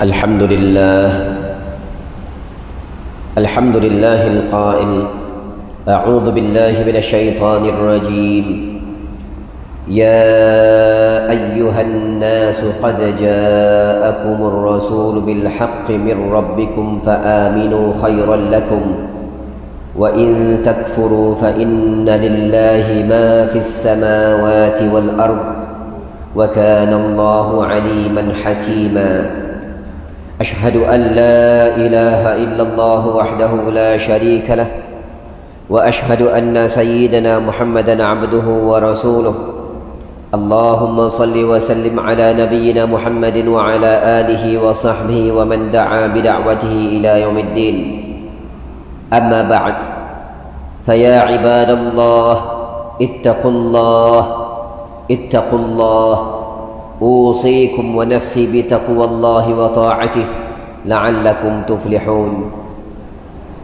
الحمد لله القائل أعوذ بالله من الشيطان الرجيم يا أيها الناس قد جاءكم الرسول بالحق من ربكم فآمنوا خيرا لكم وإن تكفروا فإن لله ما في السماوات والأرض وكان الله عليما حكيما أشهد أن لا إله إلا الله وحده لا شريك له وأشهد أن سيدنا محمدا عبده ورسوله اللهم صل وسلم على نبينا محمد وعلى آله وصحبه ومن دعا بدعوته إلى يوم الدين أما بعد فيا عباد الله اتقوا الله أوصيكم ونفسي بتقوى الله وطاعته لعلكم تفلحون.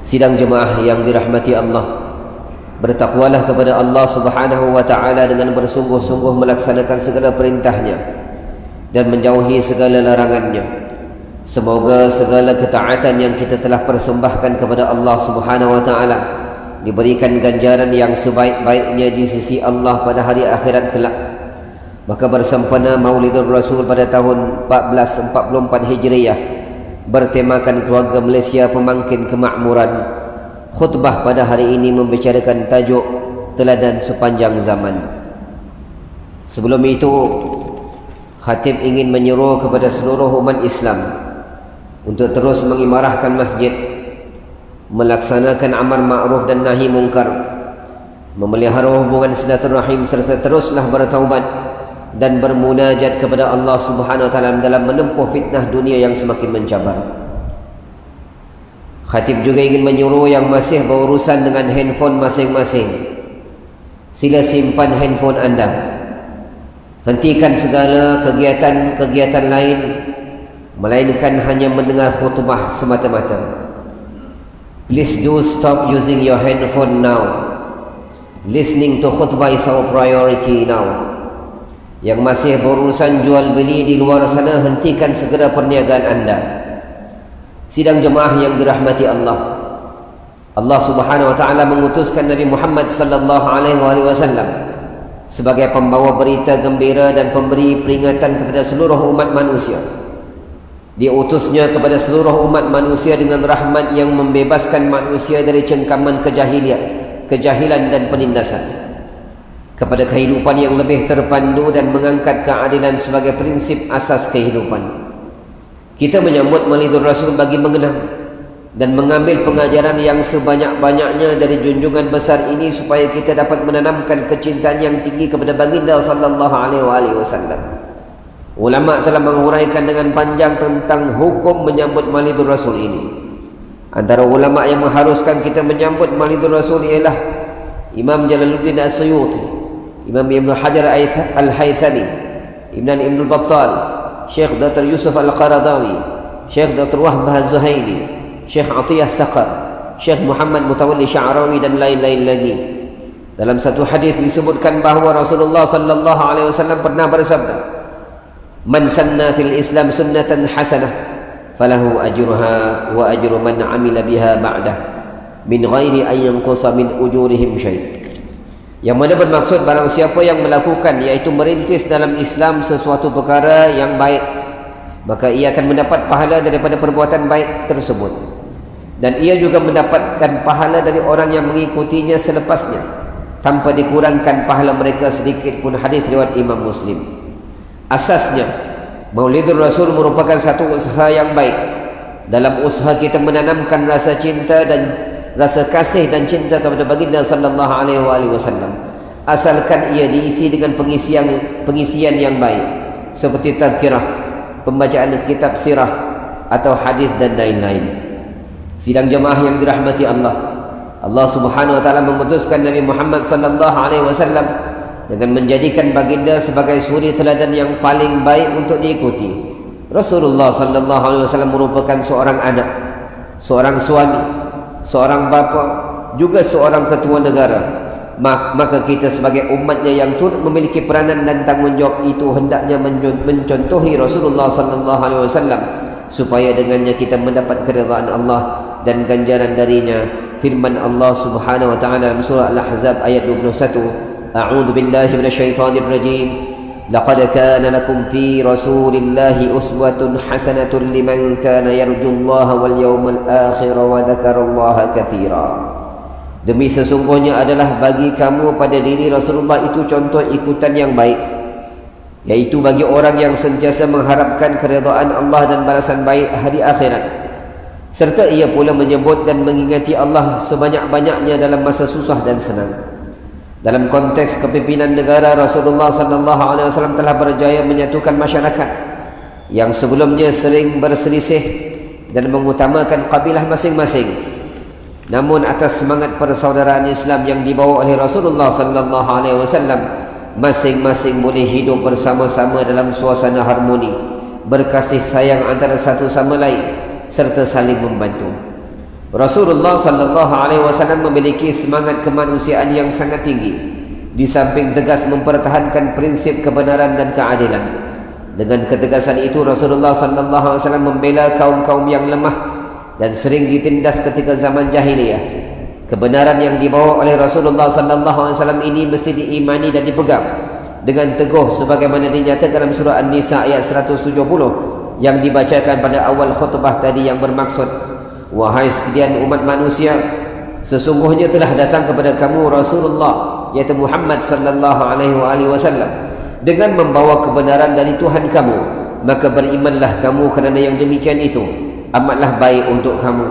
Sidang jemaah yang dirahmati Allah, bertakwalah kepada Allah Subhanahu wa taala dengan bersungguh-sungguh melaksanakan segala perintahnya dan menjauhi segala larangannya. Semoga segala ketaatan yang kita telah persembahkan kepada Allah Subhanahu wa taala diberikan ganjaran yang sebaik-baiknya di sisi Allah pada hari akhirat kelak. Maka bersempena Maulidur Rasul pada tahun 1444 Hijriah bertemakan keluarga Malaysia pemangkin kemakmuran, khutbah pada hari ini membicarakan tajuk teladan sepanjang zaman. Sebelum itu, khatib ingin menyeru kepada seluruh umat Islam untuk terus mengimarahkan masjid, melaksanakan amar ma'ruf dan nahi mungkar, memelihara hubungan silaturahim serta teruslah bertaubat dan bermunajat kepada Allah Subhanahu wa taala dalam menempuh fitnah dunia yang semakin mencabar. Khatib juga ingin menyuruh yang masih berurusan dengan handphone masing-masing, sila simpan handphone anda. Hentikan segala kegiatan-kegiatan lain, melainkan hanya mendengar khutbah semata-mata. Please do stop using your handphone now. Listening to khutbah is our priority now. Yang masih berurusan jual beli di luar sana, hentikan segera perniagaan anda. Sidang jemaah yang dirahmati Allah, Allah Subhanahu wa taala mengutuskan Nabi Muhammad sallallahu alaihi wasallam sebagai pembawa berita gembira dan pemberi peringatan kepada seluruh umat manusia. Diutusnya kepada seluruh umat manusia dengan rahmat yang membebaskan manusia dari cengkaman kejahilan dan penindasan, kepada kehidupan yang lebih terpandu dan mengangkat keadilan sebagai prinsip asas kehidupan. Kita menyambut Maulidur Rasul bagi mengenang dan mengambil pengajaran yang sebanyak-banyaknya dari junjungan besar ini supaya kita dapat menanamkan kecintaan yang tinggi kepada baginda sallallahu alaihi wasallam. Ulama telah menguraikan dengan panjang tentang hukum menyambut Maulidur Rasul ini. Antara ulama yang mengharuskan kita menyambut Maulidur Rasul ialah Imam Jalaluddin As-Suyuti, Imam Ibn Hajar Al-Haythami, Ibn Battal, Syekh Dr. Yusuf Al-Qaradawi, Syekh Dr. Wahbah Az-Zuhaili, Syekh Atiyah Saqar, Syekh Muhammad Mutawalli Sya'rawi dan lain-lain lagi. Dalam satu hadis disebutkan bahawa Rasulullah sallallahu alaihi wasallam pernah bersabda, "Man sanna fil Islam sunnatan hasanah falahu ajruha wa ajru man 'amila biha ba'dah min ghairi an yanqusa min ujurihim syai'." Yang mana bermaksud barang siapa yang melakukan, iaitu merintis dalam Islam sesuatu perkara yang baik, maka ia akan mendapat pahala daripada perbuatan baik tersebut, dan ia juga mendapatkan pahala dari orang yang mengikutinya selepasnya tanpa dikurangkan pahala mereka sedikit pun. Hadis riwayat Imam Muslim. Asasnya, Maulidur Rasul merupakan satu usaha yang baik dalam usaha kita menanamkan rasa cinta dan rasa kasih dan cinta kepada baginda sallallahu alaihi wasallam, asalkan ia diisi dengan pengisian yang baik seperti tazkirah, pembacaan kitab sirah atau hadis dan lain-lain. Sidang jemaah yang dirahmati Allah, Allah Subhanahu wa taala mengutuskan Nabi Muhammad sallallahu alaihi wasallam dengan menjadikan baginda sebagai suri teladan yang paling baik untuk diikuti. Rasulullah sallallahu alaihi wasallam merupakan seorang anak, seorang suami, seorang bapa, juga seorang ketua negara. Maka kita sebagai umatnya yang turut memiliki peranan dan tanggungjawab itu hendaknya mencontohi Rasulullah sallallahu alaihi wasallam supaya dengannya kita mendapat keridhaan Allah dan ganjaran darinya. Firman Allah Subhanahu wa taala dalam surah Al-Ahzab ayat 21, A'udzu billahi minasyaitonir rajim. Laqad kana lakum fi Rasulillahi uswatun hasanatun liman kana yarjullaha wal yawmal akhir wa dzakarallaha katsira. Demi sesungguhnya adalah bagi kamu pada diri Rasulullah itu contoh ikutan yang baik, yaitu bagi orang yang sentiasa mengharapkan keridhaan Allah dan balasan baik hari akhirat, serta ia pula menyebut dan mengingati Allah sebanyak-banyaknya dalam masa susah dan senang. Dalam konteks kepimpinan negara, Rasulullah sallallahu alaihi wasallam telah berjaya menyatukan masyarakat yang sebelumnya sering berselisih dan mengutamakan kabilah masing-masing. Namun atas semangat persaudaraan Islam yang dibawa oleh Rasulullah sallallahu alaihi wasallam, masing-masing boleh hidup bersama-sama dalam suasana harmoni, berkasih sayang antara satu sama lain serta saling membantu. Rasulullah sallallahu alaihi wasallam memiliki semangat kemanusiaan yang sangat tinggi, di samping tegas mempertahankan prinsip kebenaran dan keadilan. Dengan ketegasan itu, Rasulullah sallallahu alaihi wasallam membela kaum-kaum yang lemah dan sering ditindas ketika zaman jahiliyah. Kebenaran yang dibawa oleh Rasulullah sallallahu alaihi wasallam ini mesti diimani dan dipegang dengan teguh sebagaimana dinyatakan dalam surah An-Nisa ayat 170 yang dibacakan pada awal khutbah tadi, yang bermaksud, wahai sekalian umat manusia, sesungguhnya telah datang kepada kamu Rasulullah, yaitu Muhammad sallallahu alaihi wasallam, dengan membawa kebenaran dari Tuhan kamu, maka berimanlah kamu kerana yang demikian itu amatlah baik untuk kamu.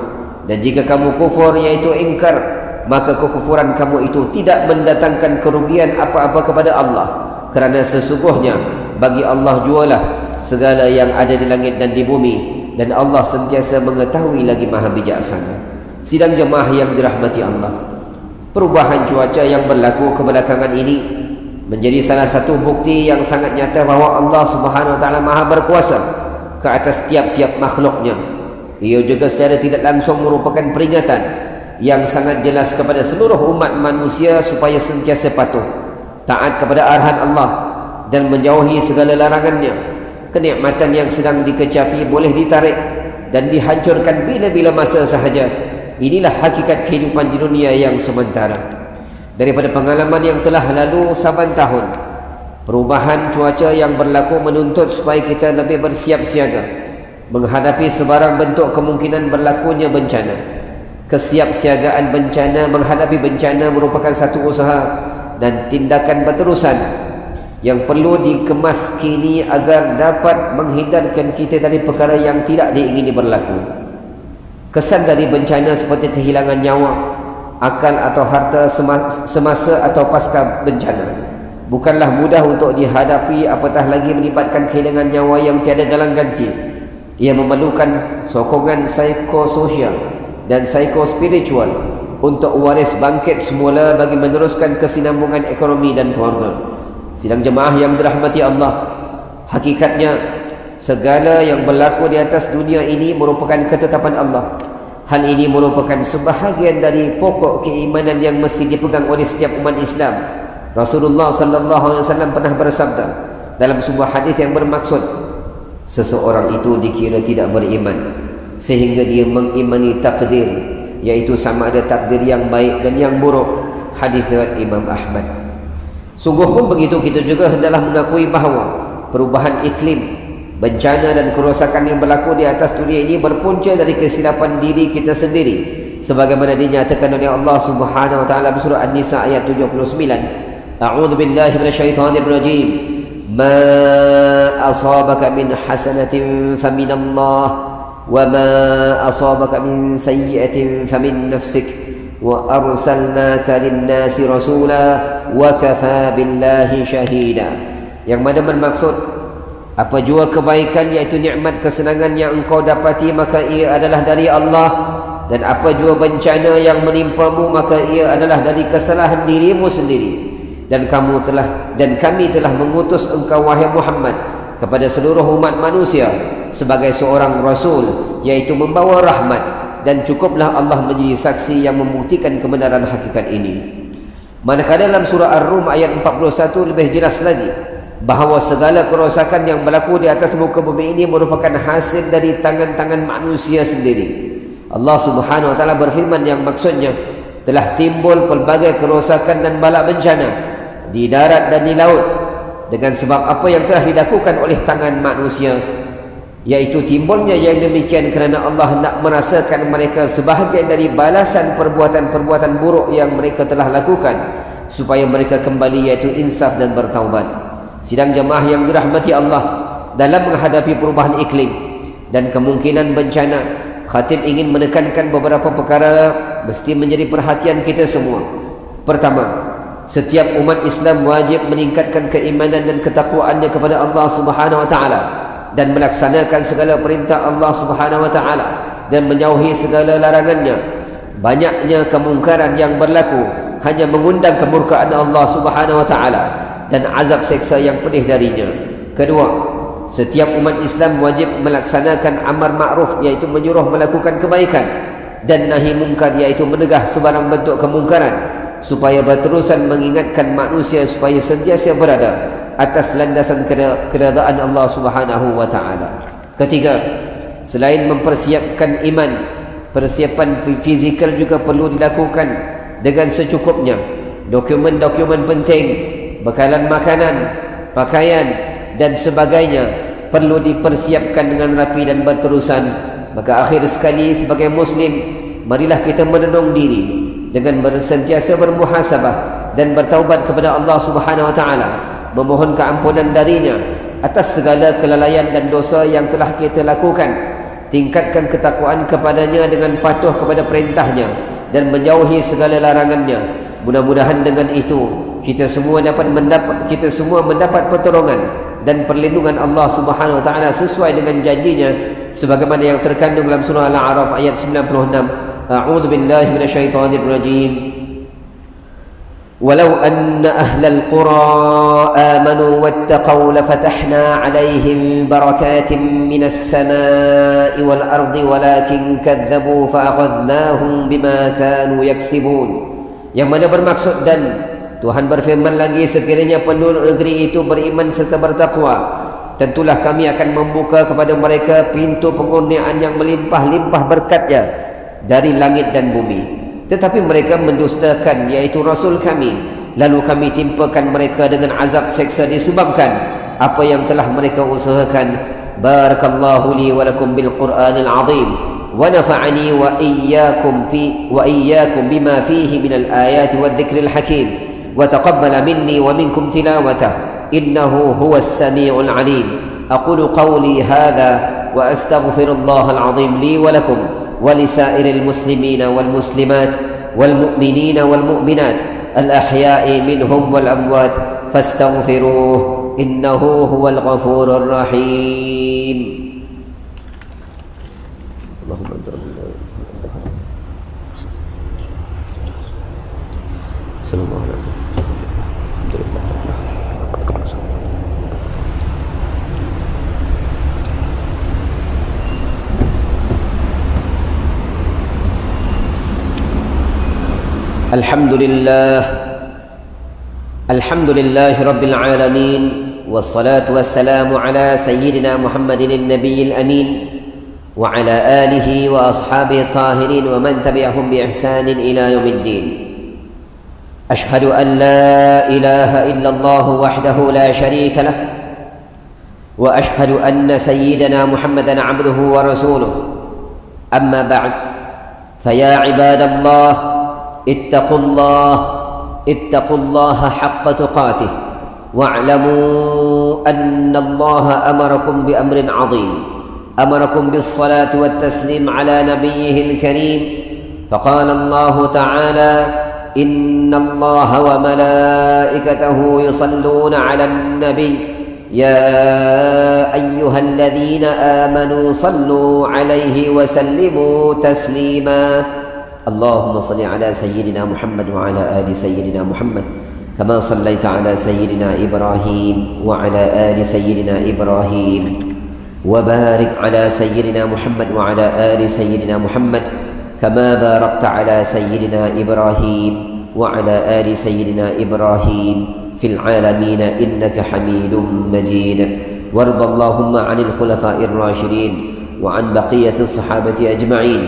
Dan jika kamu kufur, yaitu ingkar, maka kekufuran kamu itu tidak mendatangkan kerugian apa-apa kepada Allah, kerana sesungguhnya bagi Allah jualah segala yang ada di langit dan di bumi, dan Allah sentiasa mengetahui lagi maha bijaksana. Sidang jemaah yang dirahmati Allah, perubahan cuaca yang berlaku kebelakangan ini menjadi salah satu bukti yang sangat nyata bahawa Allah Subhanahu wa taala maha berkuasa ke atas tiap-tiap makhluknya. Ia juga secara tidak langsung merupakan peringatan yang sangat jelas kepada seluruh umat manusia supaya sentiasa patuh, taat kepada arahan Allah dan menjauhi segala larangannya. Kenikmatan yang sedang dikecapi boleh ditarik dan dihancurkan bila-bila masa sahaja. Inilah hakikat kehidupan di dunia yang sementara. Daripada pengalaman yang telah lalu saban tahun, perubahan cuaca yang berlaku menuntut supaya kita lebih bersiap siaga menghadapi sebarang bentuk kemungkinan berlakunya bencana. Kesiapsiagaan bencana menghadapi bencana merupakan satu usaha dan tindakan berterusan yang perlu dikemas kini agar dapat menghindarkan kita dari perkara yang tidak diingini berlaku. Kesan dari bencana seperti kehilangan nyawa, akal atau harta semasa atau pasca bencana bukanlah mudah untuk dihadapi, apatah lagi melibatkan kehilangan nyawa yang tiada galang ganti. Ia memerlukan sokongan psikososial dan psikospiritual untuk waris bangkit semula bagi meneruskan kesinambungan ekonomi dan keluarga. Sidang jemaah yang dirahmati Allah, hakikatnya segala yang berlaku di atas dunia ini merupakan ketetapan Allah. Hal ini merupakan sebahagian dari pokok keimanan yang mesti dipegang oleh setiap umat Islam. Rasulullah sallallahu alaihi wasallam pernah bersabda dalam sebuah hadis yang bermaksud, seseorang itu dikira tidak beriman sehingga dia mengimani takdir, yaitu sama ada takdir yang baik dan yang buruk. Hadis riwayat Imam Ahmad. Sungguh pun begitu, kita juga hendaklah mengakui bahawa perubahan iklim, bencana dan kerosakan yang berlaku di atas dunia ini berpunca dari kesilapan diri kita sendiri, sebagaimana dinyatakan oleh Allah Subhanahu wa taala dalam surah An-Nisa ayat 79. A'udzu billahi minasyaitonir rajim. Ma asabaka min hasanatin faminallah wa ma asabaka min sayyi'atin famin nafsik wa arsalnaka lin-nasi rasula wa kafa billahi syahida. Yang mana bermaksud, apa jua kebaikan iaitu nikmat kesenangan yang engkau dapati maka ia adalah dari Allah, dan apa jua bencana yang menimpamu maka ia adalah dari kesalahan dirimu sendiri. Dan kami telah mengutus engkau wahai Muhammad kepada seluruh umat manusia sebagai seorang rasul, yaitu membawa rahmat, dan cukuplah Allah menjadi saksi yang membuktikan kebenaran hakikat ini. Manakala dalam surah Ar-Rum ayat 41 lebih jelas lagi, bahawa segala kerosakan yang berlaku di atas muka bumi ini merupakan hasil dari tangan-tangan manusia sendiri. Allah Subhanahu wa taala berfirman yang maksudnya telah timbul pelbagai kerosakan dan bala bencana di darat dan di laut dengan sebab apa yang telah dilakukan oleh tangan manusia, yaitu timbulnya yang demikian kerana Allah nak merasakan mereka sebahagian dari balasan perbuatan-perbuatan buruk yang mereka telah lakukan supaya mereka kembali, yaitu insaf dan bertaubat. Sidang jemaah yang dirahmati Allah, dalam menghadapi perubahan iklim dan kemungkinan bencana, khatib ingin menekankan beberapa perkara mesti menjadi perhatian kita semua. Pertama, setiap umat Islam wajib meningkatkan keimanan dan ketakwaannya kepada Allah Subhanahu wa taala dan melaksanakan segala perintah Allah Subhanahu wa taala dan menjauhi segala larangannya. Banyaknya kemungkaran yang berlaku hanya mengundang kemurkaan Allah Subhanahu wa taala dan azab seksa yang pedih darinya. Kedua, setiap umat Islam wajib melaksanakan amar ma'ruf, iaitu menyuruh melakukan kebaikan, dan nahi mungkar, iaitu menegah sebarang bentuk kemungkaran, supaya berterusan mengingatkan manusia supaya sentiasa berada atas landasan keredaan Allah Subhanahu wa taala. Ketiga, selain mempersiapkan iman, persiapan fizikal juga perlu dilakukan dengan secukupnya. Dokumen-dokumen penting, bekalan makanan, pakaian dan sebagainya perlu dipersiapkan dengan rapi dan berterusan. Maka akhir sekali, sebagai Muslim, marilah kita merenung diri dengan sentiasa bermuhasabah dan bertaubat kepada Allah Subhanahu wa taala, memohon keampunan darinya atas segala kelalaian dan dosa yang telah kita lakukan. Tingkatkan ketakwaan kepadanya dengan patuh kepada perintahnya dan menjauhi segala larangannya. Mudah-mudahan dengan itu kita semua mendapat pertolongan dan perlindungan Allah Subhanahu wa taala sesuai dengan janjinya sebagaimana yang terkandung dalam surah Al-A'raf ayat 96. A'udzu billahi minasyaitonir rajim. Walau anna ahlal qura amanu wattaqaw lafatahna 'alaihim barakatin minas samaa'i wal ardi walakin kadzdzabu fa akhadnahum bima kanu yaksibun. Yang mana bermaksud, dan Tuhan berfirman lagi, sekiranya penduduk negeri itu beriman serta bertakwa, tentulah kami akan membuka kepada mereka pintu pengurniaan yang melimpah-limpah berkatnya dari langit dan bumi. Tetapi mereka mendustakan, yaitu Rasul kami, lalu kami timpakan mereka dengan azab seksa disebabkan apa yang telah mereka usahakan. Barakallahu li wa lakum bil Qur'anil azim wa nafa'ani wa iyyakum bima fihi minal ayati wadh-dhikril hakim wa taqabbala minni wa minkum tilawatah innahu huwas sami'ul alim. Aqulu qawli hadha wa astaghfirullahal azim li wa lakum wa lisairil muslimina wal muslimat wal mu'minina wal mu'minat al ahya'i minhum wal amwat fastaghfiruhu innahu huwal ghafurur rahim. Allahumma sallallahu alaihi wasallam. Alhamdulillah rabbil alamin, wassalatu wassalamu ala sayyidina Muhammadin an-nabiyil amin wa ala alihi wa ashabihi tahirin wa man tabi'ahum bi ihsanin ila yaumiddin. Ashhadu an la ilaha illallah wahdahu la sharika lah wa ashhadu anna sayyidina Muhammadan abduhu wa rasuluh. Amma ba'd, faya ibadallah اتقوا الله حق تقاته واعلموا أن الله أمركم بأمر عظيم، أمركم بالصلاة والتسليم على نبيه الكريم، فقال الله تعالى إن الله وملائكته يصلون على النبي يا أيها الذين آمنوا صلوا عليه وسلموا تسليما. اللهم صل على سيدنا محمد وعلى آل سيدنا محمد كما صليت على سيدنا إبراهيم وعلى آل سيدنا إبراهيم وبارك على سيدنا محمد وعلى آل سيدنا محمد كما باركت على سيدنا إبراهيم وعلى آل سيدنا إبراهيم في العالمين إنك حميد مجيد. وارض اللهم عن الخلفاء الراشدين وعن بقية الصحابة أجمعين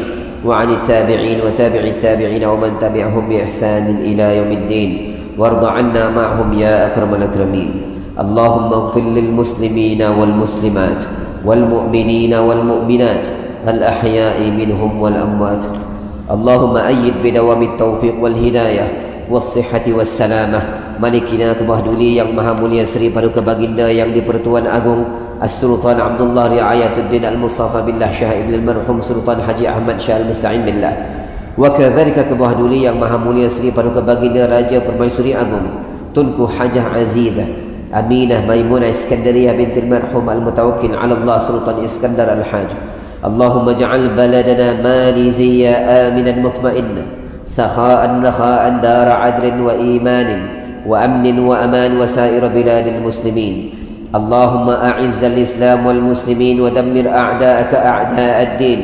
وعن التابعين وتابع التابعين ومن تبعهم بإحسان إلى يوم الدين. وارض عنا معهم يا أكرم الأكرمين. اللهم اغفر للمسلمين والمسلمات والمؤمنين والمؤمنات الأحياء منهم والأموات. اللهم أيد بدوام التوفيق والهداية والصحة والسلامة Malikina Kebah Duli yang Maha Mulia Seri Paduka Baginda yang di-Pertuan Agung As-Sultan Abdullah Riayatuddin Al-Mustafa Billah Syah Ibn Al-Marhum Sultan Haji Ahmad Syah Al-Musta'in Billah. Wa kadzalika Kebah Duli yang Maha Mulia Seri Paduka Baginda Raja Permaisuri Agung Tunku Hajah Azizah Aminah Maimunah Iskandariyah binti Al-Marhum Al-Mutawakkil 'ala Allah Sultan Iskandar Al-Haj. Allahumma ja'al baladana maliziyya aminan mutma'inna sakha'an rakha'an dara 'adlin wa imanin وأمن وأمان وسائر بلاد المسلمين. اللهم أعز الإسلام والمسلمين ودمر أعداءك أعداء الدين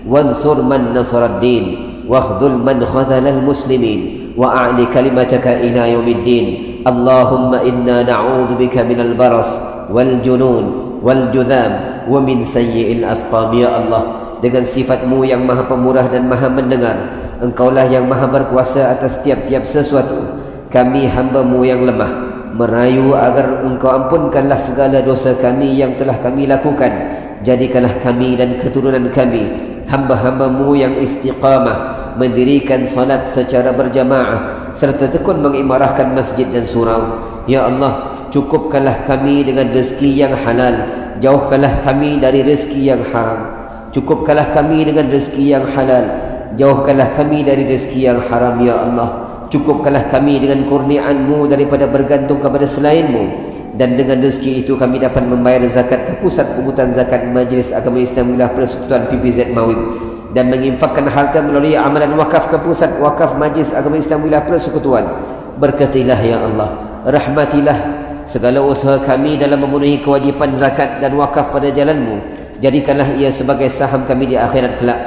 وانصر من نصر الدين واخذل من خذل المسلمين وأعل كلمتك إلى يوم الدين. اللهم إنا نعوذ بك من البرص والجنون والجذام ومن سيء الأسقام. Ya Allah, dengan sifatmu yang maha pemurah dan maha mendengar, Engkaulah yang maha berkuasa atas tiap-tiap sesuatu. Kami hamba-Mu yang lemah merayu agar Engkau ampunkanlah segala dosa kami yang telah kami lakukan. Jadikanlah kami dan keturunan kami hamba-hamba-Mu yang istiqamah mendirikan salat secara berjamaah serta tekun mengimarahkan masjid dan surau. Ya Allah, cukupkanlah kami dengan rezeki yang halal, jauhkanlah kami dari rezeki yang haram. Cukupkanlah kami dengan rezeki yang halal, jauhkanlah kami dari rezeki yang haram. Ya Allah, cukupkanlah kami dengan kurniaan-Mu daripada bergantung kepada selain-Mu, dan dengan rezeki itu kami dapat membayar zakat ke Pusat Pungutan Zakat Majlis Agama Islam Wilayah Persekutuan PPZ Mawib, dan menginfakkan harta melalui amalan wakaf ke Pusat Wakaf Majlis Agama Islam Wilayah Persekutuan. Berkatilah ya Allah, rahmatilah segala usaha kami dalam memenuhi kewajipan zakat dan wakaf pada jalan-Mu. Jadikanlah ia sebagai saham kami di akhirat kelak.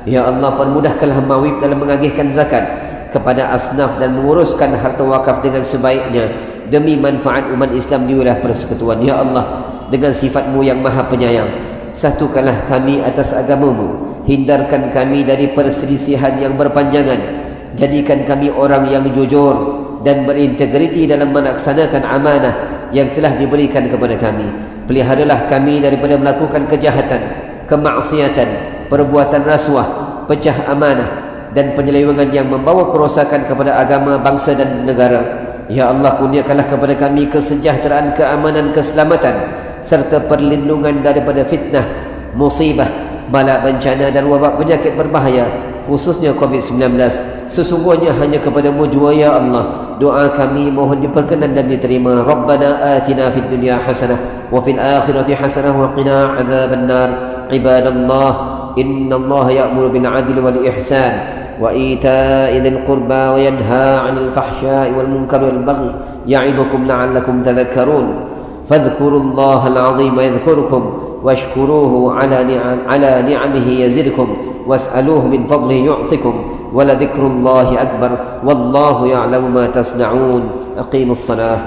Ya Allah, permudahkanlah Mawib dalam mengagihkan zakat kepada asnaf dan menguruskan harta wakaf dengan sebaiknya demi manfaat umat Islam di wilayah persekutuan. Ya Allah, dengan sifat-Mu yang maha penyayang, satukanlah kami atas agama-Mu, hindarkan kami dari perselisihan yang berpanjangan, jadikan kami orang yang jujur dan berintegriti dalam melaksanakan amanah yang telah diberikan kepada kami. Peliharalah kami daripada melakukan kejahatan, kemaksiatan, perbuatan rasuah, pecah amanah dan penyelewengan yang membawa kerosakan kepada agama, bangsa dan negara. Ya Allah, kurniakanlah kepada kami kesejahteraan, keamanan, keselamatan serta perlindungan daripada fitnah, musibah, bala bencana dan wabak penyakit berbahaya, khususnya COVID-19. Sesungguhnya hanya kepada-Mu jua ya Allah doa kami mohon diperkenan dan diterima. Rabbana atina fid dunya hasanah wa fil akhirati hasanah wa qina adzabannar. Ibadallah, innallaha ya'muru bil 'adli wal ihsan وإيتاء ذي القربى وينهى عن الفحشاء والمنكر والبغي يعظكم لعلكم تذكرون فاذكروا الله العظيم يذكركم واشكروه على نعمه يزدكم واسألوه من فضله يعطكم ولذكر الله أكبر والله يعلم ما تصنعون. أقيموا الصلاة.